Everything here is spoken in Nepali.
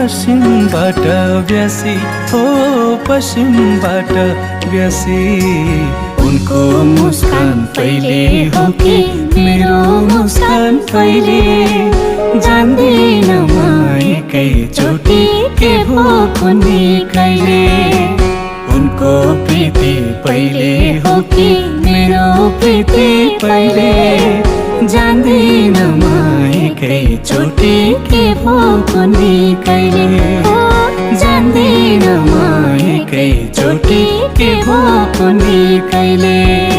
पश्चिमबाट ब्यासी हो पश्चिमबाट ब्यासी उनको मुस्कान पहिले हो कि मेरो मुस्कान पहिले जान्दिन म एकैचोटि के भो कुन्नी कहिले उनको प्रीति पहिले हो कि मेरो प्रीति पहिले जान्दिन म एकैचोटि के भो कुन्नी कहिले जान्दिन म एकैचोटि के भो कुन्नी कहिले